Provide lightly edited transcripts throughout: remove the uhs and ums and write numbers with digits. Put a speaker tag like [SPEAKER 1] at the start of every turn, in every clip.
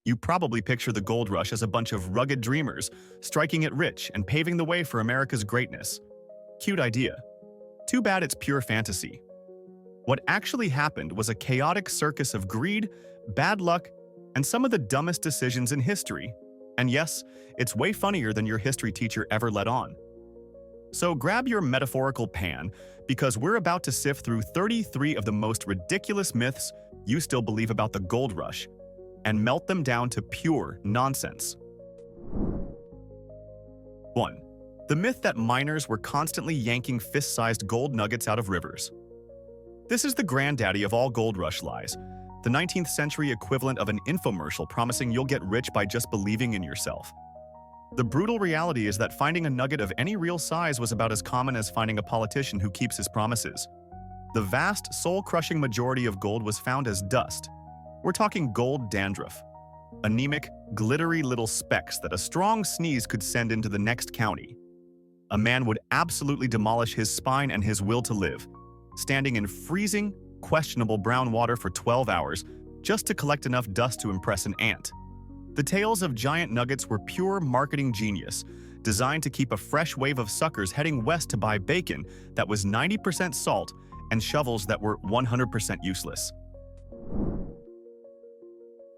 [SPEAKER 1] You probably picture the gold rush as a bunch of rugged dreamers, striking it rich and paving the way for America's greatness. Cute idea. Too bad it's pure fantasy. What actually happened was a chaotic circus of greed, bad luck, and some of the dumbest decisions in history. And yes, it's way funnier than your history teacher ever let on. So grab your metaphorical pan, because we're about to sift through 33 of the most ridiculous myths you still believe about the gold rush, and melt them down to pure nonsense. 1. The myth that miners were constantly yanking fist-sized gold nuggets out of rivers. This is the granddaddy of all gold rush lies, the 19th century equivalent of an infomercial promising you'll get rich by just believing in yourself. The brutal reality is that finding a nugget of any real size was about as common as finding a politician who keeps his promises. The vast, soul-crushing majority of gold was found as dust. We're talking gold dandruff. Anemic, glittery little specks that a strong sneeze could send into the next county. A man would absolutely demolish his spine and his will to live, standing in freezing, questionable brown water for 12 hours just to collect enough dust to impress an ant. The tales of giant nuggets were pure marketing genius, designed to keep a fresh wave of suckers heading west to buy bacon that was 90% salt and shovels that were 100% useless.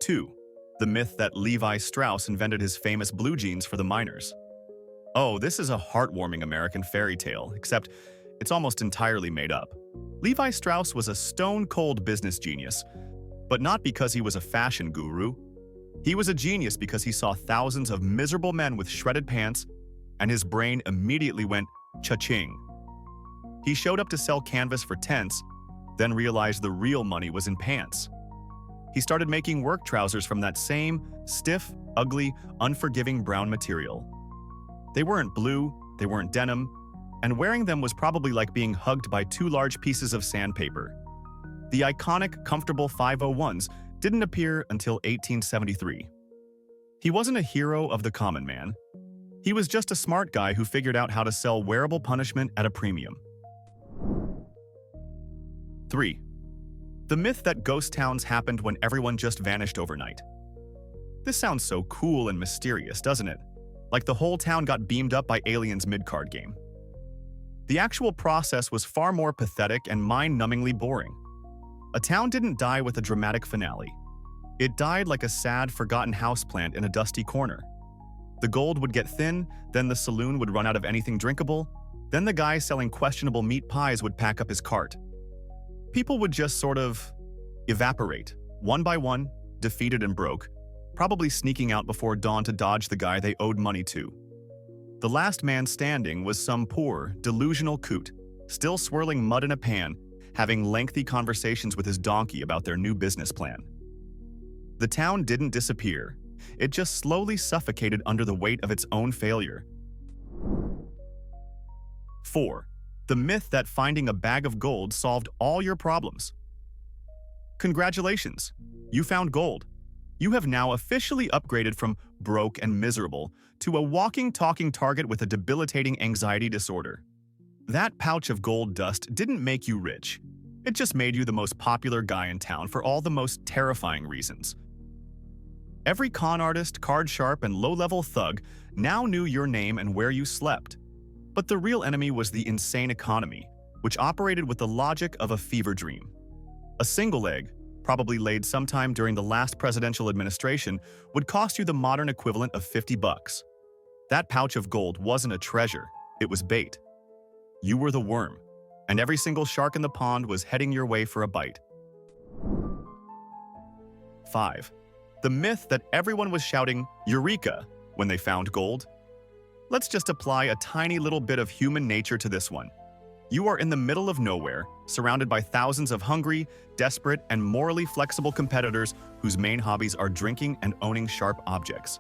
[SPEAKER 1] 2. The myth that Levi Strauss invented his famous blue jeans for the miners. Oh, this is a heartwarming American fairy tale, except it's almost entirely made up. Levi Strauss was a stone-cold business genius, but not because he was a fashion guru. He was a genius because he saw thousands of miserable men with shredded pants, and his brain immediately went cha-ching. He showed up to sell canvas for tents, then realized the real money was in pants. He started making work trousers from that same stiff, ugly, unforgiving brown material. They weren't blue, they weren't denim, and wearing them was probably like being hugged by two large pieces of sandpaper. The iconic, comfortable 501s didn't appear until 1873. He wasn't a hero of the common man. He was just a smart guy who figured out how to sell wearable punishment at a premium. 3. The myth that ghost towns happened when everyone just vanished overnight. This sounds so cool and mysterious, doesn't it? Like the whole town got beamed up by aliens mid-card game. The actual process was far more pathetic and mind-numbingly boring. A town didn't die with a dramatic finale. It died like a sad, forgotten houseplant in a dusty corner. The gold would get thin, then the saloon would run out of anything drinkable, then the guy selling questionable meat pies would pack up his cart. People would just sort of evaporate, one by one, defeated and broke, probably sneaking out before dawn to dodge the guy they owed money to. The last man standing was some poor, delusional coot, still swirling mud in a pan, having lengthy conversations with his donkey about their new business plan. The town didn't disappear. It just slowly suffocated under the weight of its own failure. 4. The myth that finding a bag of gold solved all your problems. Congratulations! You found gold. You have now officially upgraded from broke and miserable to a walking, talking target with a debilitating anxiety disorder. That pouch of gold dust didn't make you rich. It just made you the most popular guy in town for all the most terrifying reasons. Every con artist, card sharp, and low-level thug now knew your name and where you slept. But the real enemy was the insane economy, which operated with the logic of a fever dream. A single egg, probably laid sometime during the last presidential administration, would cost you the modern equivalent of $50. That pouch of gold wasn't a treasure, it was bait. You were the worm, and every single shark in the pond was heading your way for a bite. 5. The myth that everyone was shouting Eureka when they found gold. Let's just apply a tiny little bit of human nature to this one. You are in the middle of nowhere, surrounded by thousands of hungry, desperate, and morally flexible competitors whose main hobbies are drinking and owning sharp objects.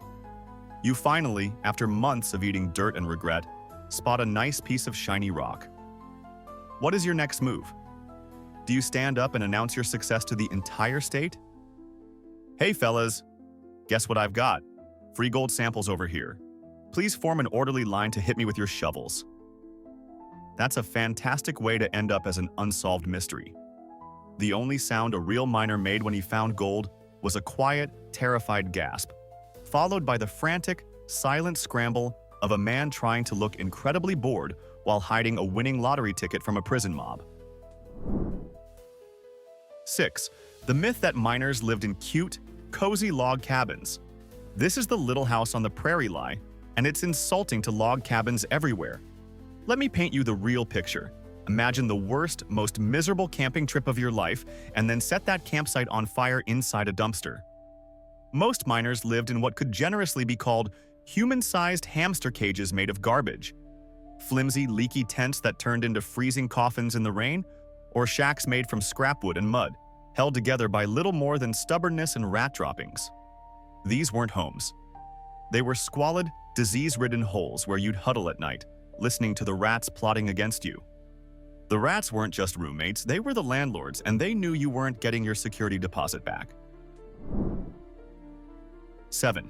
[SPEAKER 1] You finally, after months of eating dirt and regret, spot a nice piece of shiny rock. What is your next move? Do you stand up and announce your success to the entire state? Hey fellas, guess what I've got? Free gold samples over here. Please form an orderly line to hit me with your shovels. That's a fantastic way to end up as an unsolved mystery. The only sound a real miner made when he found gold was a quiet, terrified gasp, followed by the frantic, silent scramble of a man trying to look incredibly bored while hiding a winning lottery ticket from a prison mob. 6. The myth that miners lived in cute, cozy log cabins. This is the little house on the prairie lie, and it's insulting to log cabins everywhere. Let me paint you the real picture. Imagine the worst, most miserable camping trip of your life, and then set that campsite on fire inside a dumpster. Most miners lived in what could generously be called human-sized hamster cages made of garbage. Flimsy, leaky tents that turned into freezing coffins in the rain, or shacks made from scrap wood and mud, held together by little more than stubbornness and rat droppings. These weren't homes. They were squalid, disease-ridden holes where you'd huddle at night, listening to the rats plotting against you. The rats weren't just roommates, they were the landlords, and they knew you weren't getting your security deposit back. 7.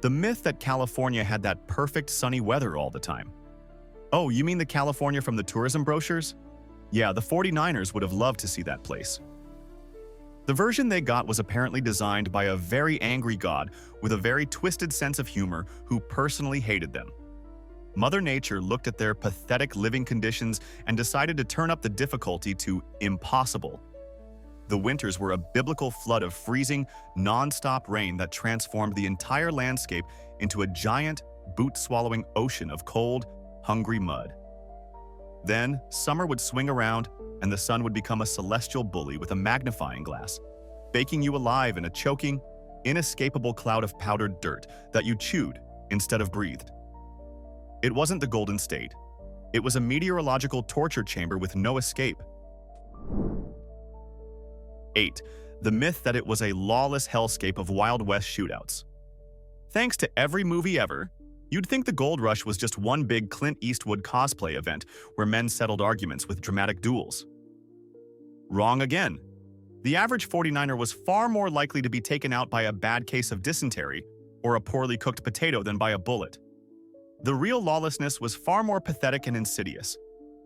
[SPEAKER 1] The myth that California had that perfect sunny weather all the time. Oh, you mean the California from the tourism brochures? Yeah, the 49ers would have loved to see that place. The version they got was apparently designed by a very angry god with a very twisted sense of humor who personally hated them. Mother Nature looked at their pathetic living conditions and decided to turn up the difficulty to impossible. The winters were a biblical flood of freezing, non-stop rain that transformed the entire landscape into a giant, boot-swallowing ocean of cold, hungry mud. Then, summer would swing around, and the sun would become a celestial bully with a magnifying glass, baking you alive in a choking, inescapable cloud of powdered dirt that you chewed instead of breathed. It wasn't the Golden State. It was a meteorological torture chamber with no escape. 8. The myth that it was a lawless hellscape of Wild West shootouts. Thanks to every movie ever, you'd think the Gold Rush was just one big Clint Eastwood cosplay event where men settled arguments with dramatic duels. Wrong again. The average 49er was far more likely to be taken out by a bad case of dysentery or a poorly cooked potato than by a bullet. The real lawlessness was far more pathetic and insidious.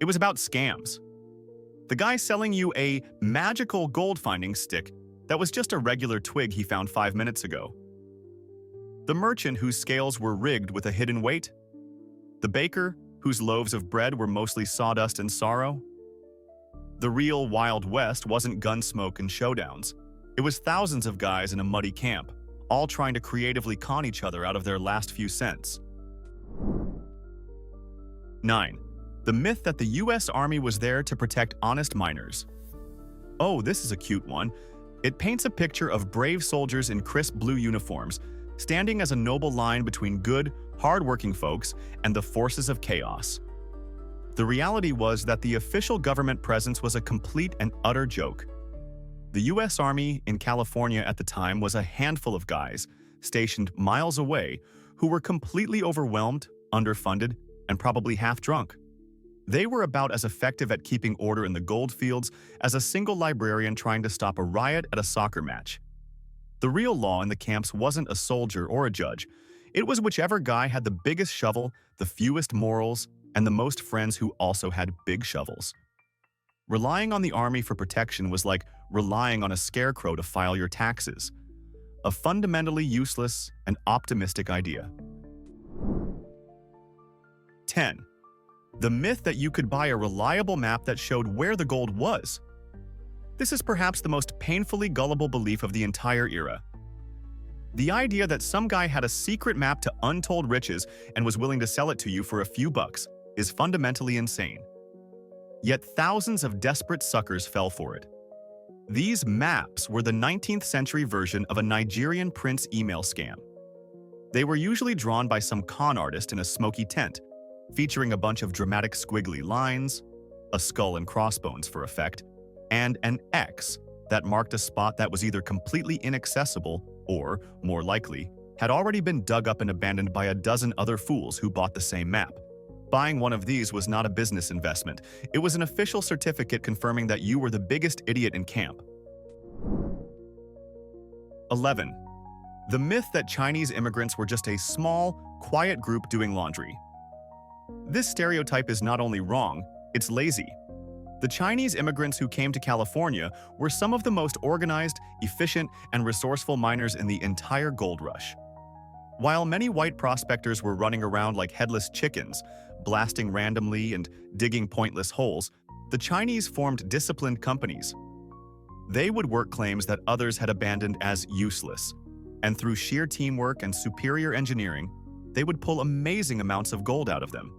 [SPEAKER 1] It was about scams. The guy selling you a magical gold-finding stick that was just a regular twig he found 5 minutes ago. The merchant whose scales were rigged with a hidden weight. The baker whose loaves of bread were mostly sawdust and sorrow. The real Wild West wasn't gun smoke and showdowns. It was thousands of guys in a muddy camp, all trying to creatively con each other out of their last few cents. 9. The myth that the U.S. Army was there to protect honest miners. Oh, this is a cute one. It paints a picture of brave soldiers in crisp blue uniforms, standing as a noble line between good, hard-working folks and the forces of chaos. The reality was that the official government presence was a complete and utter joke. The U.S. Army in California at the time was a handful of guys, stationed miles away, who were completely overwhelmed, underfunded, and probably half drunk. They were about as effective at keeping order in the gold fields as a single librarian trying to stop a riot at a soccer match. The real law in the camps wasn't a soldier or a judge. It was whichever guy had the biggest shovel, the fewest morals, and the most friends who also had big shovels. Relying on the army for protection was like relying on a scarecrow to file your taxes. A fundamentally useless and optimistic idea. 10. The myth that you could buy a reliable map that showed where the gold was. This is perhaps the most painfully gullible belief of the entire era. The idea that some guy had a secret map to untold riches and was willing to sell it to you for a few bucks is fundamentally insane. Yet thousands of desperate suckers fell for it. These maps were the 19th century version of a Nigerian prince email scam. They were usually drawn by some con artist in a smoky tent, featuring a bunch of dramatic squiggly lines, a skull and crossbones for effect, and an X that marked a spot that was either completely inaccessible or, more likely, had already been dug up and abandoned by a dozen other fools who bought the same map. Buying one of these was not a business investment. It was an official certificate confirming that you were the biggest idiot in camp. 11. The myth that Chinese immigrants were just a small, quiet group doing laundry. This stereotype is not only wrong, it's lazy. The Chinese immigrants who came to California were some of the most organized, efficient, and resourceful miners in the entire gold rush. While many white prospectors were running around like headless chickens, blasting randomly and digging pointless holes, the Chinese formed disciplined companies. They would work claims that others had abandoned as useless, and through sheer teamwork and superior engineering, they would pull amazing amounts of gold out of them.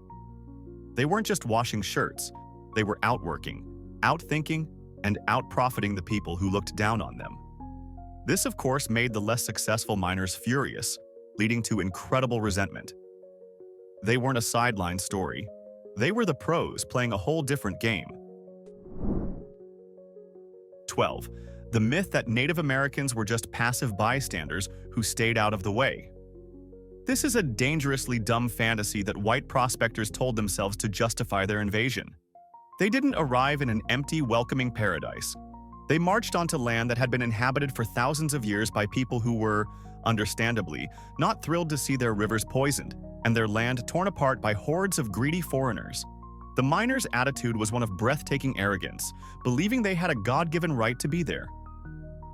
[SPEAKER 1] They weren't just washing shirts, they were outworking, outthinking, and outprofiting the people who looked down on them. This, of course, made the less successful miners furious, leading to incredible resentment. They weren't a sideline story. They were the pros playing a whole different game. 12. The myth that Native Americans were just passive bystanders who stayed out of the way. This is a dangerously dumb fantasy that white prospectors told themselves to justify their invasion. They didn't arrive in an empty, welcoming paradise. They marched onto land that had been inhabited for thousands of years by people who were, understandably, not thrilled to see their rivers poisoned and their land torn apart by hordes of greedy foreigners. The miners' attitude was one of breathtaking arrogance, believing they had a God-given right to be there.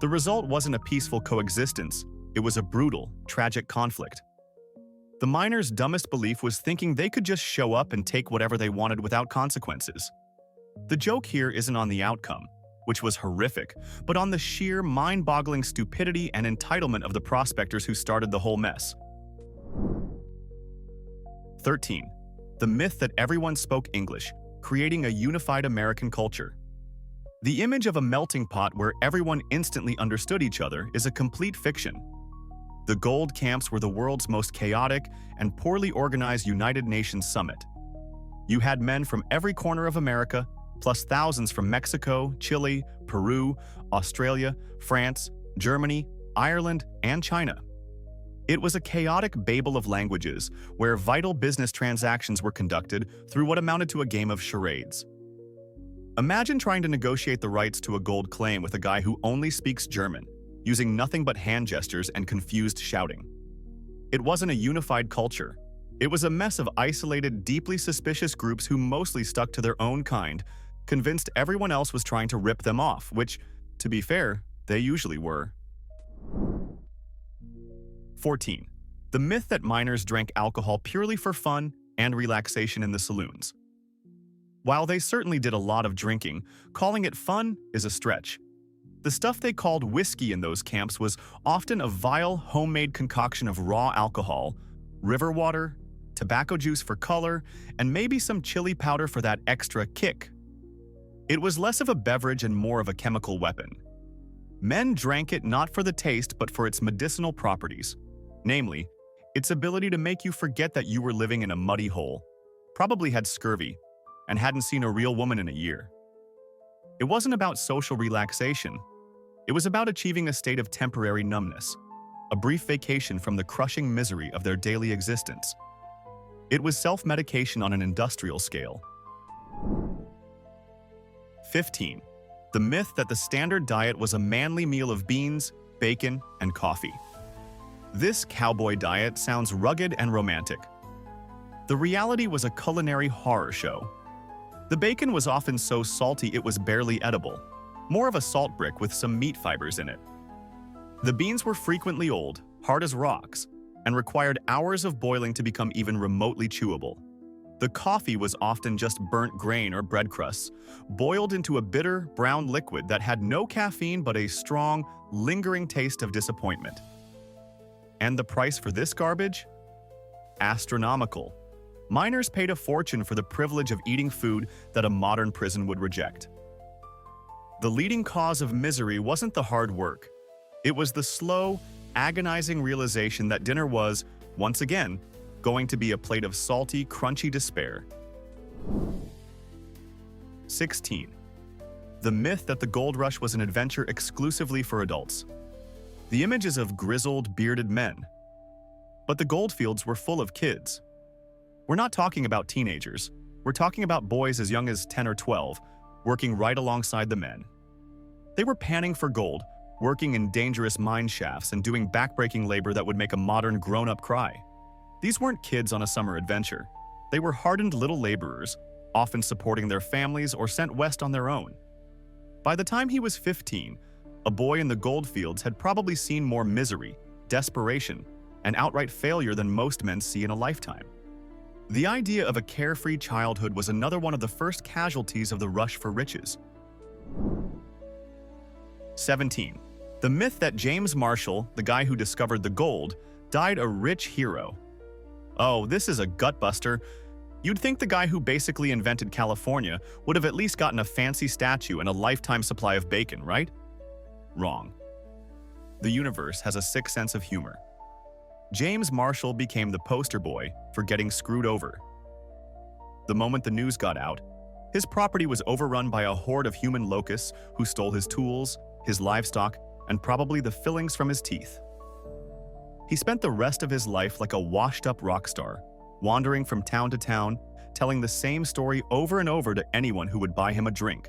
[SPEAKER 1] The result wasn't a peaceful coexistence, it was a brutal, tragic conflict. The miners' dumbest belief was thinking they could just show up and take whatever they wanted without consequences. The joke here isn't on the outcome, which was horrific, but on the sheer, mind-boggling stupidity and entitlement of the prospectors who started the whole mess. 13. The myth that everyone spoke English, creating a unified American culture. The image of a melting pot where everyone instantly understood each other is a complete fiction. The gold camps were the world's most chaotic and poorly organized United Nations summit. You had men from every corner of America, plus thousands from Mexico, Chile, Peru, Australia, France, Germany, Ireland, and China. It was a chaotic babel of languages where vital business transactions were conducted through what amounted to a game of charades. Imagine trying to negotiate the rights to a gold claim with a guy who only speaks German, using nothing but hand gestures and confused shouting. It wasn't a unified culture. It was a mess of isolated, deeply suspicious groups who mostly stuck to their own kind, convinced everyone else was trying to rip them off, which, to be fair, they usually were. 14. The myth that miners drank alcohol purely for fun and relaxation in the saloons. While they certainly did a lot of drinking, calling it fun is a stretch. The stuff they called whiskey in those camps was often a vile, homemade concoction of raw alcohol, river water, tobacco juice for color, and maybe some chili powder for that extra kick. It was less of a beverage and more of a chemical weapon. Men drank it not for the taste but for its medicinal properties. Namely, its ability to make you forget that you were living in a muddy hole, probably had scurvy, and hadn't seen a real woman in a year. It wasn't about social relaxation. It was about achieving a state of temporary numbness, a brief vacation from the crushing misery of their daily existence. It was self-medication on an industrial scale. 15. The myth that the standard diet was a manly meal of beans, bacon, and coffee. This cowboy diet sounds rugged and romantic. The reality was a culinary horror show. The bacon was often so salty it was barely edible, more of a salt brick with some meat fibers in it. The beans were frequently old, hard as rocks, and required hours of boiling to become even remotely chewable. The coffee was often just burnt grain or bread crusts, boiled into a bitter, brown liquid that had no caffeine but a strong, lingering taste of disappointment. And the price for this garbage? Astronomical. Miners paid a fortune for the privilege of eating food that a modern prison would reject. The leading cause of misery wasn't the hard work. It was the slow, agonizing realization that dinner was, once again, going to be a plate of salty, crunchy despair. 16. The myth that the gold rush was an adventure exclusively for adults. The images of grizzled, bearded men. But the goldfields were full of kids. We're not talking about teenagers. We're talking about boys as young as 10 or 12, working right alongside the men. They were panning for gold, working in dangerous mine shafts and doing backbreaking labor that would make a modern grown-up cry. These weren't kids on a summer adventure. They were hardened little laborers, often supporting their families or sent west on their own. By the time he was 15, a boy in the goldfields had probably seen more misery, desperation, and outright failure than most men see in a lifetime. The idea of a carefree childhood was another one of the first casualties of the rush for riches. 17. The myth that James Marshall, the guy who discovered the gold, died a rich hero. Oh, this is a gutbuster. You'd think the guy who basically invented California would have at least gotten a fancy statue and a lifetime supply of bacon, right? Wrong. The universe has a sick sense of humor. James Marshall became the poster boy for getting screwed over. The moment the news got out, his property was overrun by a horde of human locusts who stole his tools, his livestock, and probably the fillings from his teeth. He spent the rest of his life like a washed-up rock star, wandering from town to town, telling the same story over and over to anyone who would buy him a drink.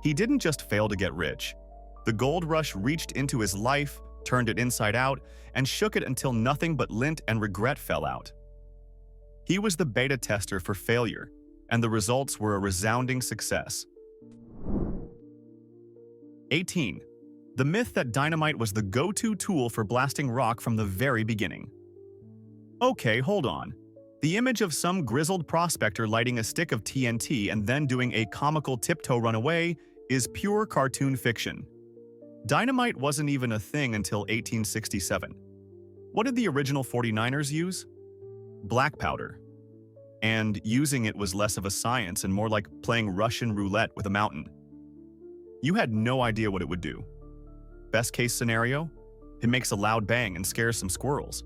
[SPEAKER 1] He didn't just fail to get rich. The gold rush reached into his life, turned it inside out, and shook it until nothing but lint and regret fell out. He was the beta tester for failure, and the results were a resounding success. 18. The myth that dynamite was the go-to tool for blasting rock from the very beginning. Okay, hold on. The image of some grizzled prospector lighting a stick of TNT and then doing a comical tiptoe runaway is pure cartoon fiction. Dynamite wasn't even a thing until 1867. What did the original 49ers use? Black powder. And using it was less of a science and more like playing Russian roulette with a mountain. You had no idea what it would do. Best case scenario? It makes a loud bang and scares some squirrels.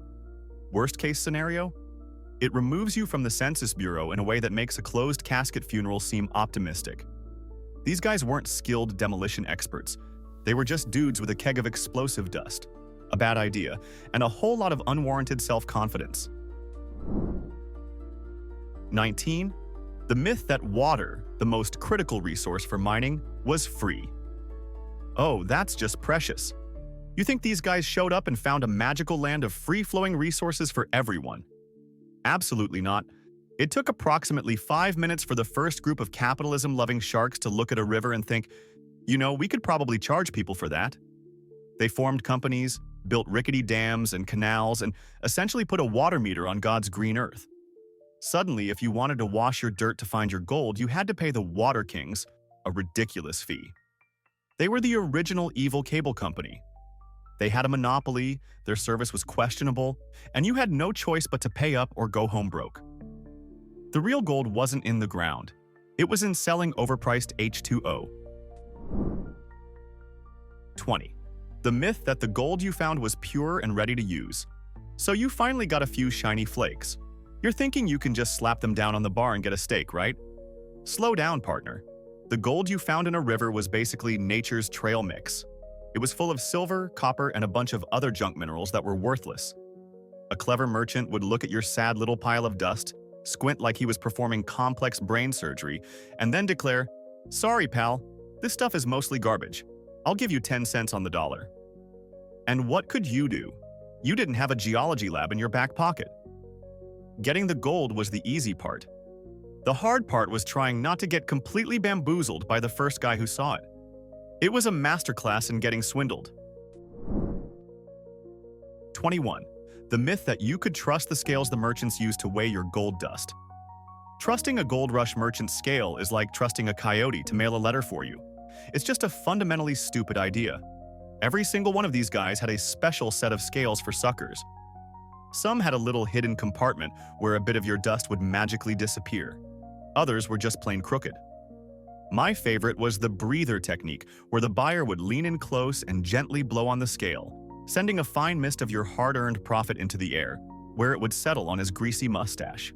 [SPEAKER 1] Worst case scenario? It removes you from the Census Bureau in a way that makes a closed casket funeral seem optimistic. These guys weren't skilled demolition experts. They were just dudes with a keg of explosive dust, a bad idea, and a whole lot of unwarranted self-confidence. 19. The myth that water, the most critical resource for mining, was free. Oh, that's just precious. You think these guys showed up and found a magical land of free-flowing resources for everyone? Absolutely not. It took approximately 5 minutes for the first group of capitalism-loving sharks to look at a river and think, you know, we could probably charge people for that. They formed companies, built rickety dams and canals, and essentially put a water meter on God's green earth. Suddenly, if you wanted to wash your dirt to find your gold, you had to pay the Water Kings a ridiculous fee. They were the original evil cable company. They had a monopoly, their service was questionable, and you had no choice but to pay up or go home broke. The real gold wasn't in the ground. It was in selling overpriced H2O. 20. The myth that the gold you found was pure and ready to use. So you finally got a few shiny flakes. You're thinking you can just slap them down on the bar and get a steak, right? Slow down, partner. The gold you found in a river was basically nature's trail mix. It was full of silver, copper, and a bunch of other junk minerals that were worthless. A clever merchant would look at your sad little pile of dust, squint like he was performing complex brain surgery, and then declare, "Sorry, pal, this stuff is mostly garbage. I'll give you 10 cents on the dollar." And what could you do? You didn't have a geology lab in your back pocket. Getting the gold was the easy part. The hard part was trying not to get completely bamboozled by the first guy who saw it. It was a masterclass in getting swindled. 21. The myth that you could trust the scales the merchants use to weigh your gold dust. Trusting a gold rush merchant's scale is like trusting a coyote to mail a letter for you. It's just a fundamentally stupid idea. Every single one of these guys had a special set of scales for suckers. Some had a little hidden compartment where a bit of your dust would magically disappear. Others were just plain crooked. My favorite was the breather technique, where the buyer would lean in close and gently blow on the scale, sending a fine mist of your hard-earned profit into the air, where it would settle on his greasy mustache.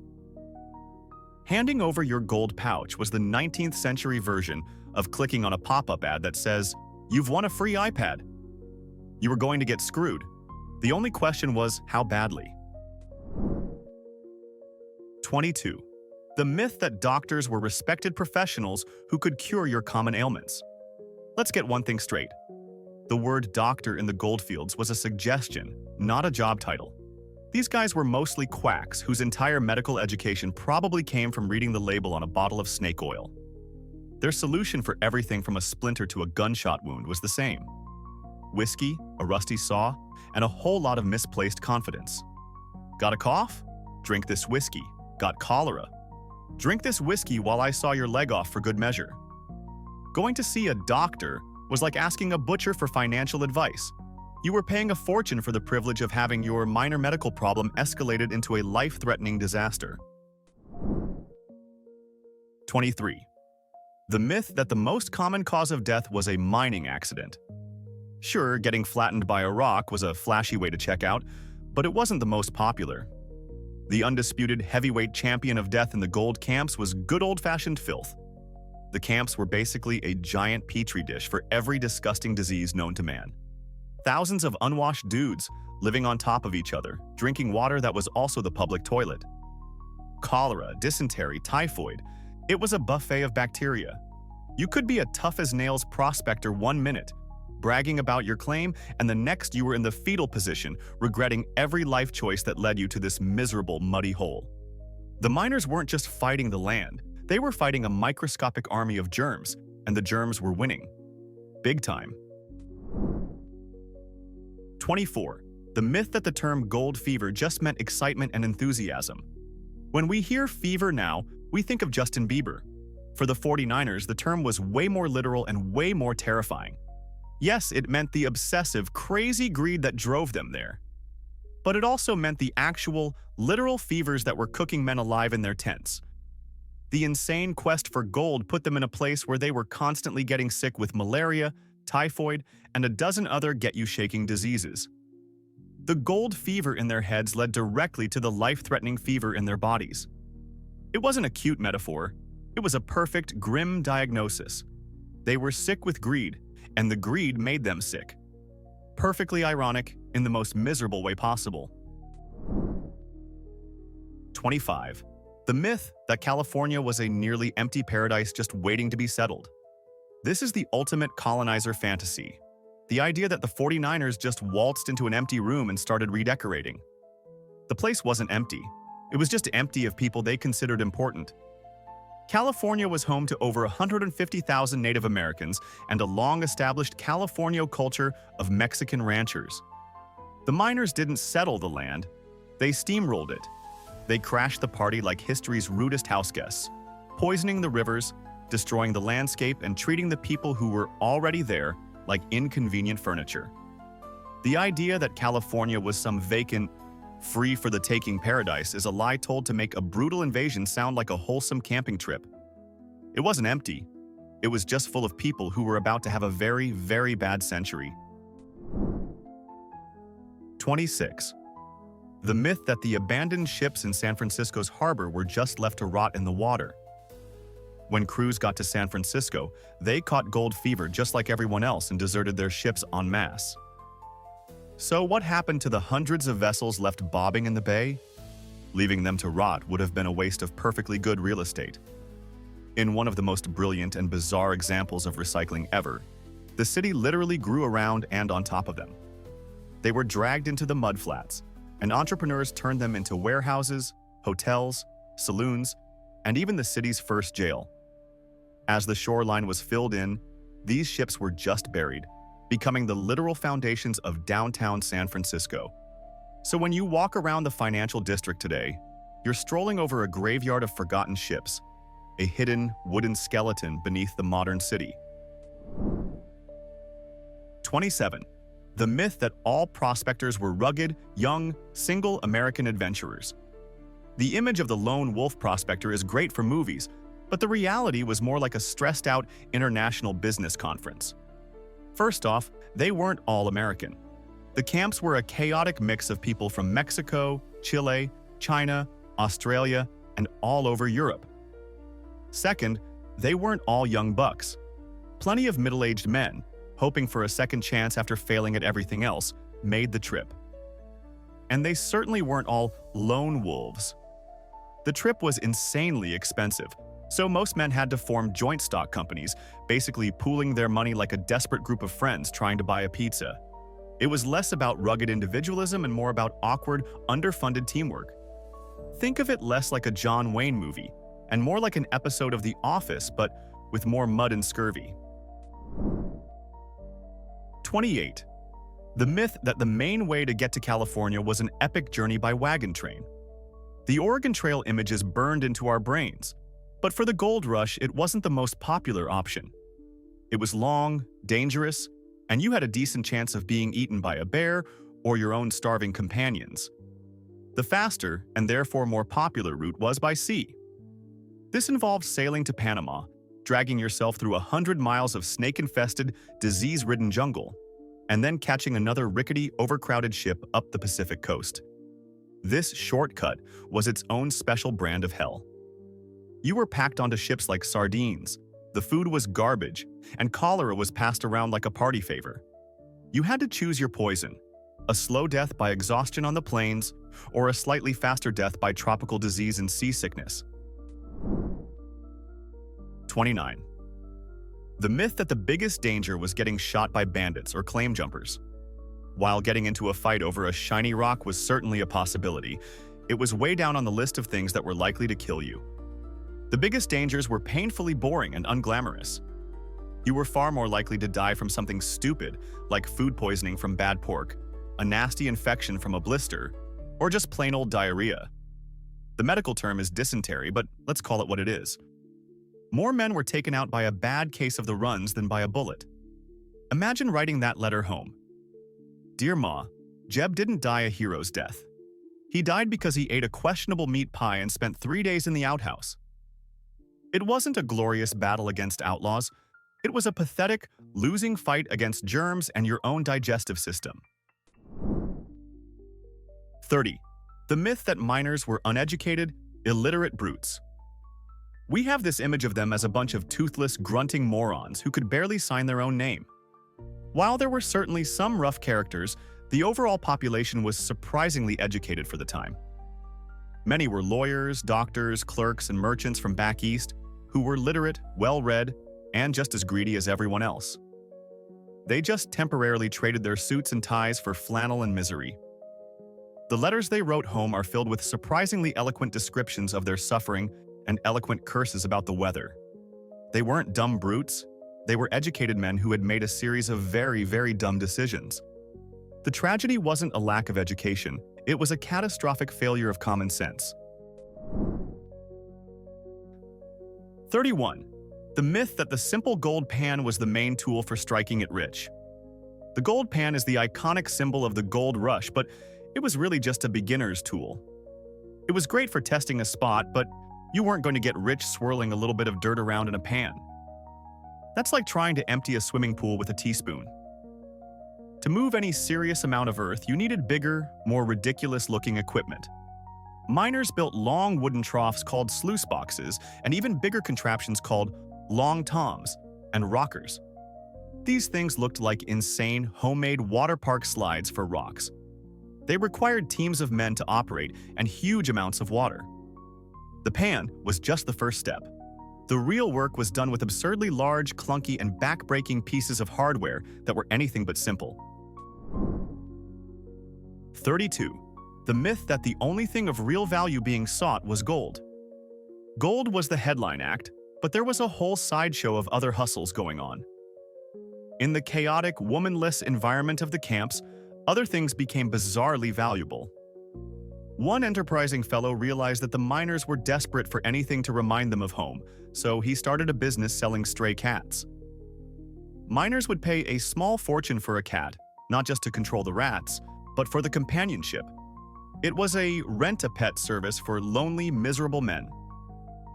[SPEAKER 1] Handing over your gold pouch was the 19th century version of clicking on a pop-up ad that says, "You've won a free iPad." You were going to get screwed. The only question was, how badly? 22. The myth that doctors were respected professionals who could cure your common ailments. Let's get one thing straight. The word doctor in the goldfields was a suggestion, not a job title. These guys were mostly quacks whose entire medical education probably came from reading the label on a bottle of snake oil. Their solution for everything from a splinter to a gunshot wound was the same: whiskey, a rusty saw, and a whole lot of misplaced confidence. Got a cough? Drink this whiskey. Got cholera? Drink this whiskey while I saw your leg off for good measure. Going to see a doctor was like asking a butcher for financial advice. You were paying a fortune for the privilege of having your minor medical problem escalated into a life-threatening disaster. 23. The myth that the most common cause of death was a mining accident. Sure, getting flattened by a rock was a flashy way to check out, but it wasn't the most popular. The undisputed heavyweight champion of death in the gold camps was good old-fashioned filth. The camps were basically a giant petri dish for every disgusting disease known to man. Thousands of unwashed dudes living on top of each other, drinking water that was also the public toilet. Cholera, dysentery, typhoid. It was a buffet of bacteria. You could be a tough-as-nails prospector 1 minute, bragging about your claim, and the next you were in the fetal position, regretting every life choice that led you to this miserable, muddy hole. The miners weren't just fighting the land. They were fighting a microscopic army of germs, and the germs were winning. Big time. 24. The myth that the term gold fever just meant excitement and enthusiasm. When we hear fever now, we think of Justin Bieber. For the 49ers, the term was way more literal and way more terrifying. Yes, it meant the obsessive, crazy greed that drove them there. But it also meant the actual, literal fevers that were cooking men alive in their tents. The insane quest for gold put them in a place where they were constantly getting sick with malaria, typhoid, and a dozen other get-you-shaking diseases. The gold fever in their heads led directly to the life-threatening fever in their bodies. It wasn't a cute metaphor. It was a perfect, grim diagnosis. They were sick with greed, and the greed made them sick. Perfectly ironic in the most miserable way possible. 25. The myth that California was a nearly empty paradise just waiting to be settled. This is the ultimate colonizer fantasy. The idea that the 49ers just waltzed into an empty room and started redecorating. The place wasn't empty. It was just empty of people they considered important. California was home to over 150,000 Native Americans and a long-established California culture of Mexican ranchers. The miners didn't settle the land, they steamrolled it. They crashed the party like history's rudest houseguests, poisoning the rivers, destroying the landscape, and treating the people who were already there like inconvenient furniture. The idea that California was some vacant, free-for-the-taking paradise is a lie told to make a brutal invasion sound like a wholesome camping trip. It wasn't empty. It was just full of people who were about to have a very, very bad century. 26. The myth that the abandoned ships in San Francisco's harbor were just left to rot in the water. When crews got to San Francisco, they caught gold fever just like everyone else and deserted their ships en masse. So what happened to the hundreds of vessels left bobbing in the bay? Leaving them to rot would have been a waste of perfectly good real estate. In one of the most brilliant and bizarre examples of recycling ever, the city literally grew around and on top of them. They were dragged into the mudflats, and entrepreneurs turned them into warehouses, hotels, saloons, and even the city's first jail. As the shoreline was filled in, these ships were just buried, becoming the literal foundations of downtown San Francisco. So when you walk around the financial district today, you're strolling over a graveyard of forgotten ships, a hidden wooden skeleton beneath the modern city. 27. The myth that all prospectors were rugged, young, single American adventurers. The image of the lone wolf prospector is great for movies, but the reality was more like a stressed-out international business conference. First off, they weren't all American. The camps were a chaotic mix of people from Mexico, Chile, China, Australia, and all over Europe. Second, they weren't all young bucks. Plenty of middle-aged men, hoping for a second chance after failing at everything else, made the trip. And they certainly weren't all lone wolves. The trip was insanely expensive, so most men had to form joint stock companies, basically pooling their money like a desperate group of friends trying to buy a pizza. It was less about rugged individualism and more about awkward, underfunded teamwork. Think of it less like a John Wayne movie and more like an episode of The Office, but with more mud and scurvy. 28. The myth that the main way to get to California was an epic journey by wagon train. The Oregon Trail image is burned into our brains, but for the gold rush, it wasn't the most popular option. It was long, dangerous, and you had a decent chance of being eaten by a bear or your own starving companions. The faster, and therefore more popular route was by sea. This involved sailing to Panama, dragging yourself through 100 miles of snake-infested, disease-ridden jungle, and then catching another rickety, overcrowded ship up the Pacific coast. This shortcut was its own special brand of hell. You were packed onto ships like sardines, the food was garbage, and cholera was passed around like a party favor. You had to choose your poison, a slow death by exhaustion on the plains, or a slightly faster death by tropical disease and seasickness. 29. The myth that the biggest danger was getting shot by bandits or claim jumpers. While getting into a fight over a shiny rock was certainly a possibility, it was way down on the list of things that were likely to kill you. The biggest dangers were painfully boring and unglamorous. You were far more likely to die from something stupid, like food poisoning from bad pork, a nasty infection from a blister, or just plain old diarrhea. The medical term is dysentery, but let's call it what it is. More men were taken out by a bad case of the runs than by a bullet. Imagine writing that letter home. Dear Ma, Jeb didn't die a hero's death. He died because he ate a questionable meat pie and spent 3 days in the outhouse. It wasn't a glorious battle against outlaws. It was a pathetic, losing fight against germs and your own digestive system. 30. The myth that miners were uneducated, illiterate brutes. We have this image of them as a bunch of toothless, grunting morons who could barely sign their own name. While there were certainly some rough characters, the overall population was surprisingly educated for the time. Many were lawyers, doctors, clerks, and merchants from back east who were literate, well-read, and just as greedy as everyone else. They just temporarily traded their suits and ties for flannel and misery. The letters they wrote home are filled with surprisingly eloquent descriptions of their suffering and eloquent curses about the weather. They weren't dumb brutes. They were educated men who had made a series of very, very dumb decisions. The tragedy wasn't a lack of education. It was a catastrophic failure of common sense. 31. The myth that the simple gold pan was the main tool for striking it rich. The gold pan is the iconic symbol of the gold rush, but it was really just a beginner's tool. It was great for testing a spot, but you weren't going to get rich swirling a little bit of dirt around in a pan. That's like trying to empty a swimming pool with a teaspoon. To move any serious amount of earth, you needed bigger, more ridiculous-looking equipment. Miners built long wooden troughs called sluice boxes and even bigger contraptions called long toms and rockers. These things looked like insane, homemade water park slides for rocks. They required teams of men to operate and huge amounts of water. The pan was just the first step. The real work was done with absurdly large, clunky, and back-breaking pieces of hardware that were anything but simple. 32. The myth that the only thing of real value being sought was gold. Gold was the headline act, but there was a whole sideshow of other hustles going on. In the chaotic, womanless environment of the camps, other things became bizarrely valuable. One enterprising fellow realized that the miners were desperate for anything to remind them of home, so he started a business selling stray cats. Miners would pay a small fortune for a cat, not just to control the rats, but for the companionship. It was a rent-a-pet service for lonely, miserable men.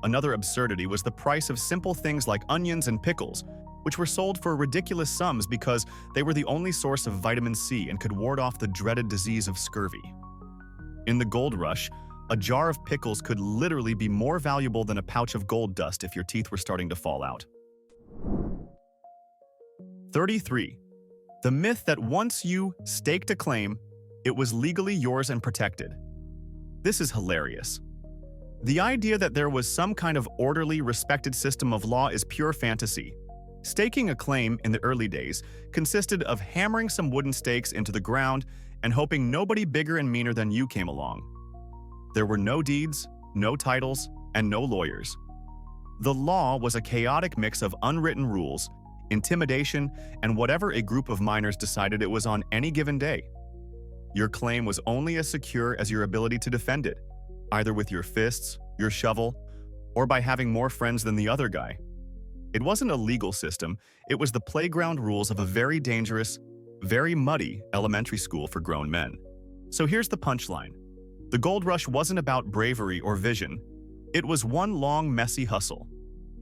[SPEAKER 1] Another absurdity was the price of simple things like onions and pickles, which were sold for ridiculous sums because they were the only source of vitamin C and could ward off the dreaded disease of scurvy. In the gold rush, a jar of pickles could literally be more valuable than a pouch of gold dust if your teeth were starting to fall out. 33. The myth that once you staked a claim, it was legally yours and protected. This is hilarious. The idea that there was some kind of orderly, respected system of law is pure fantasy. Staking a claim in the early days consisted of hammering some wooden stakes into the ground and hoping nobody bigger and meaner than you came along. There were no deeds, no titles, and no lawyers. The law was a chaotic mix of unwritten rules, intimidation, and whatever a group of miners decided it was on any given day. Your claim was only as secure as your ability to defend it, either with your fists, your shovel, or by having more friends than the other guy. It wasn't a legal system, it was the playground rules of a very dangerous, very muddy elementary school for grown men. So here's the punchline. The gold rush wasn't about bravery or vision. It was one long, messy hustle.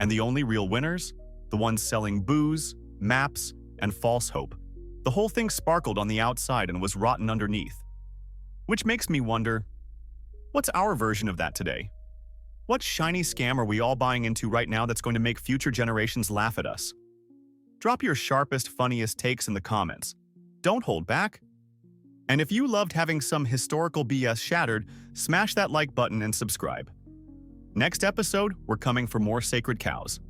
[SPEAKER 1] And the only real winners? The ones selling booze, maps, and false hope. The whole thing sparkled on the outside and was rotten underneath. Which makes me wonder, what's our version of that today? What shiny scam are we all buying into right now that's going to make future generations laugh at us? Drop your sharpest, funniest takes in the comments. Don't hold back. And if you loved having some historical BS shattered, smash that like button and subscribe. Next episode, we're coming for more sacred cows.